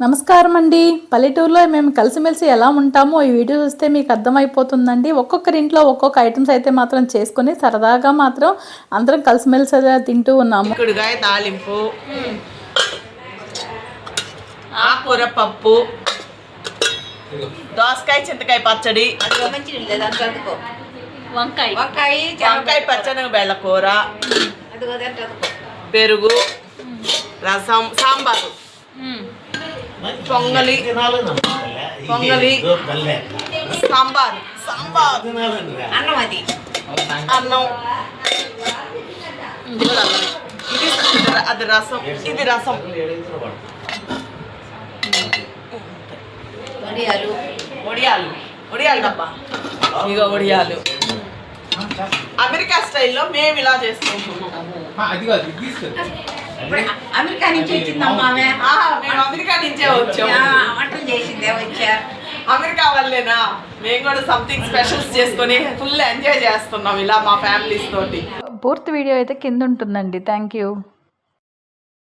నమస్కారం అండి. పల్లెటూరులో మేము కలిసిమెలిసి ఎలా ఉంటామో ఈ వీడియో చూస్తే మీకు అర్థమైపోతుందండి. ఒక్కొక్కరి ఇంట్లో ఒక్కొక్క ఐటమ్స్ అయితే మాత్రం చేసుకొని సరదాగా మాత్రం అందరం కలిసిమెలిసి తింటూ ఉన్నాము. చిక్కుడుకాయ తాలింపు, ఆకుకూర పప్పు, దోసకాయ చింతకాయ పచ్చడి, వంకాయ పచ్చడి బెల్లకూర, పెరుగు, రసం, సాంబారు, పొంగలి సాంబార్ అన్నం, అది రసం, ఇది రసం, ఒడియాలు డబ్బా, ఇగో ఒడియాలు. అమెరికా స్టైల్లో మేము ఇలా చేసుకుంటున్నాం. అమెరికా నుంచి వచ్చిందమ్మా. మేము అమెరికా నుంచే వచ్చాము. వంటలు చేసిందే వచ్చా. అమెరికా వల్లేనా మేము కూడా సంథింగ్ స్పెషల్స్ చేసుకొని ఫుల్ ఎంజాయ్ చేస్తున్నాం ఇలా మా ఫ్యామిలీస్ తోటి. పూర్తి వీడియో అయితే కింద ఉంటుందండి. Thank you.